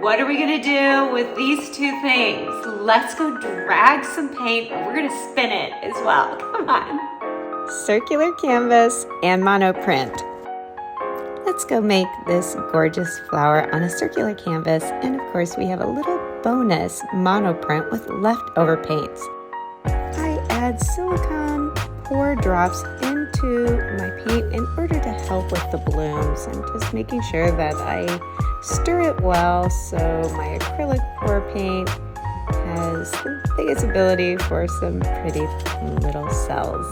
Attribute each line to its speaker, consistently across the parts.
Speaker 1: What are we gonna do with these two things? Let's go drag some paint and we're gonna spin it as well. Come on. Circular canvas and monoprint. Let's go make this gorgeous flower on a circular canvas. And of course we have a little bonus monoprint with leftover paints. I add silicone pour drops into my paint in order to help with the blooms. I'm just making sure that I stir it well so my acrylic pour paint has the biggest ability for some pretty little cells.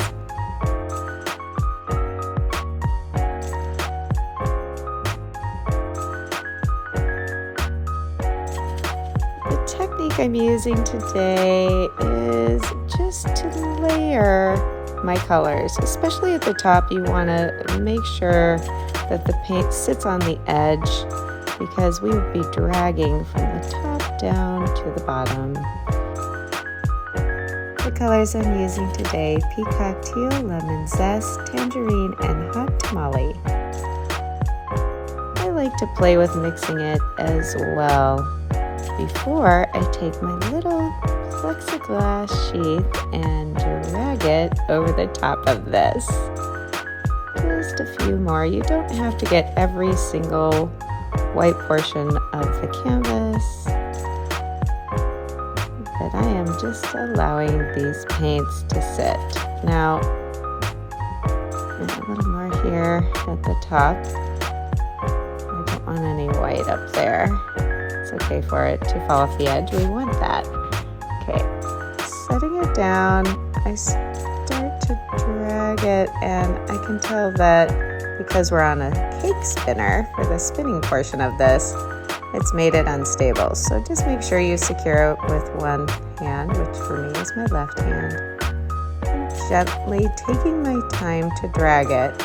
Speaker 1: The technique I'm using today is just to layer my colors, especially at the top. You want to make sure that the paint sits on the edge because we will be dragging from the top down to the bottom. The colors I'm using today: peacock teal, lemon zest, tangerine, and hot tamale. I like to play with mixing it as well before I take my little plexiglass sheath and drag it over the top of this. Just a few more. You don't have to get every single white portion of the canvas, but I am just allowing these paints to sit. Now, and a little more here at the top. I don't want any white up there. It's okay for it to fall off the edge. We want that. Okay, setting it down, I start to drag it, and I can tell that because we're on a cake spinner for the spinning portion of this, it's made it unstable. So just make sure you secure it with one hand, which for me is my left hand. And gently taking my time to drag it.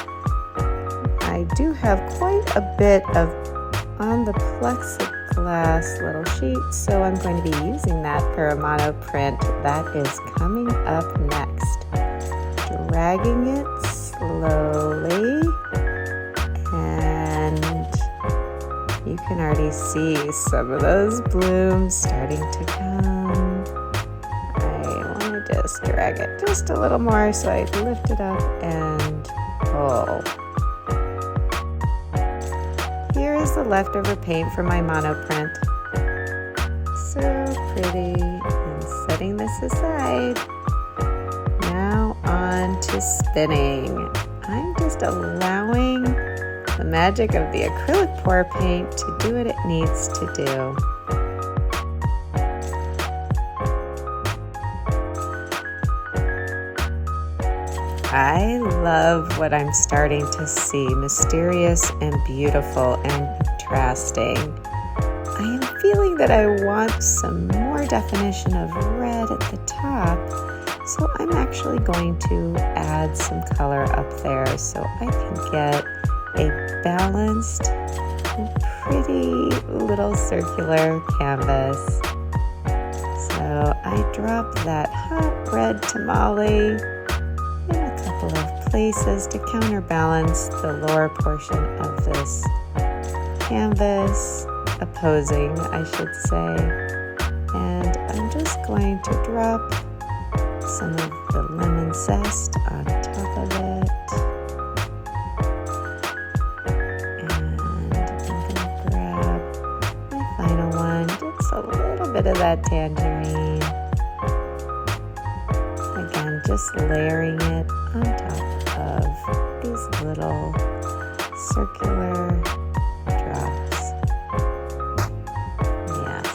Speaker 1: I do have quite a bit of on the plexiglass little sheet, so I'm going to be using that for a monoprint that is coming up next. Dragging it slowly, and you can already see some of those blooms starting to come. I want to just drag it just a little more, so I lift it up and pull. Here is the leftover paint from my monoprint. So pretty. And setting this aside. Now on to spinning. I'm just allowing the magic of the acrylic pour paint to do what it needs to do. I love what I'm starting to see, mysterious and beautiful and contrasting. I am feeling that I want some more definition of red at the top, so I'm actually going to add some color up there so I can get a balanced, pretty little circular canvas. So I drop that hot red tamale in a couple of places to counterbalance the lower portion of this canvas, opposing, I should say. And I'm just going to drop some of the lemon zest on top of it. And I'm going to grab my final one, just a little bit of that tangerine. Again, just layering it on top of these little circular drops. Yes.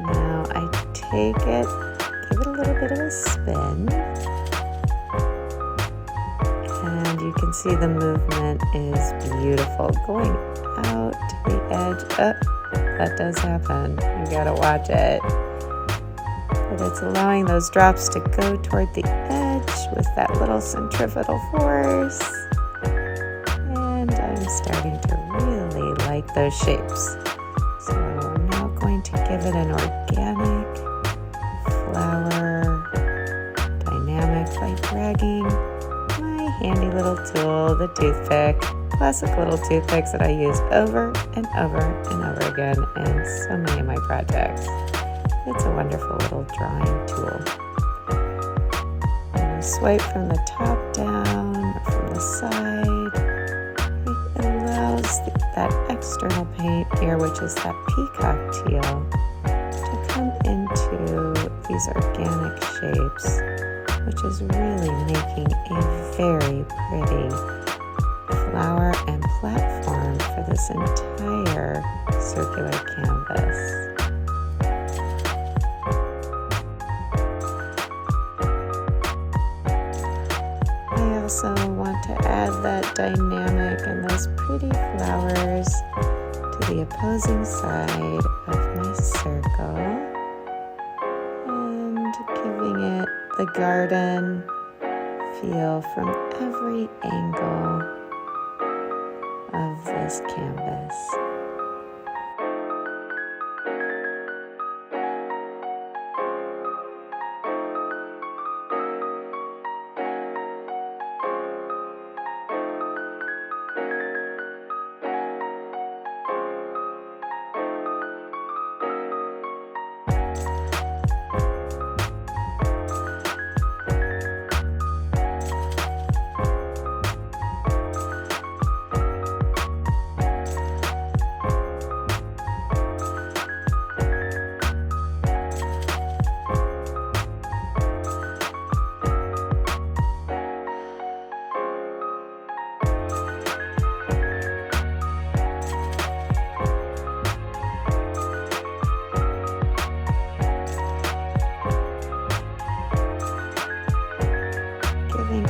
Speaker 1: Now I take it, give it a little bit of a spin, and you can see the movement is beautiful. Going out to the edge. Oh, that does happen. You gotta watch it. But it's allowing those drops to go toward the edge with that little centrifugal force. And I'm starting to really like those shapes. So I'm now going to give it an organic flower dynamic by dragging my handy little tool, the toothpick, classic little toothpicks that I use over and over and over again in so many of my projects. It's a wonderful little drawing tool. And you swipe from the top down or from the side. It allows that external paint here, which is that peacock teal, to come into these organic shapes, which is really making a very pretty flower and platform for this entire circular canvas. I also want to add that dynamic and those pretty flowers to the opposing side of my circle, and giving it the garden feel from every angle of this canvas.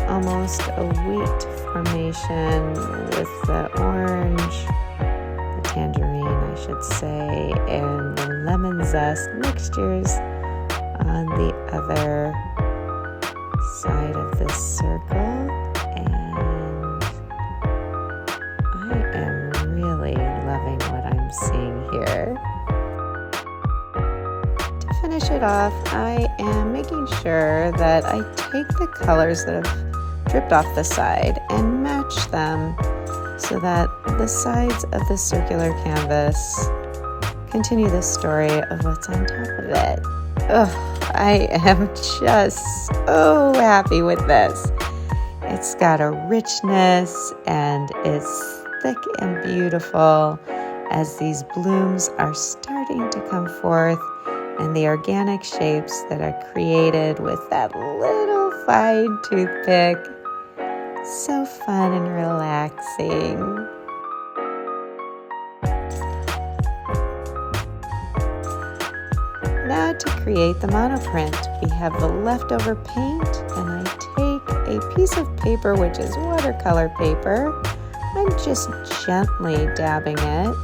Speaker 1: Almost a wheat formation with the orange, the tangerine, I should say, and the lemon zest mixtures on the other side of this circle. And I am really loving what I'm seeing here. To finish it off, I am making sure that I take the colors that have dripped off the side and match them so that the sides of the circular canvas continue the story of what's on top of it. Oh, I am just so happy with this. It's got a richness and it's thick and beautiful as these blooms are starting to come forth, and the organic shapes that are created with that little fine toothpick. So fun and relaxing. Now to create the monoprint, we have the leftover paint, and I take a piece of paper, which is watercolor paper. I'm just gently dabbing it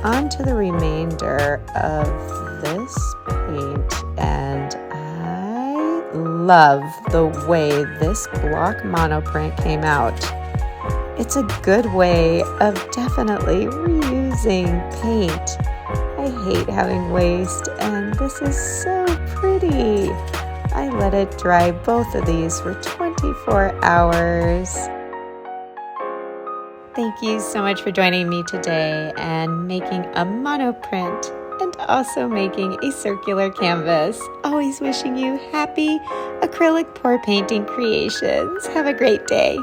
Speaker 1: onto the remainder of this paint, and I love the way this block monoprint came out. It's a good way of definitely reusing paint. I hate having waste, and this is so pretty. I let it dry both of these for 24 hours. Thank you so much for joining me today and making a monoprint and also making a circular canvas. Always wishing you happy acrylic pour painting creations. Have a great day.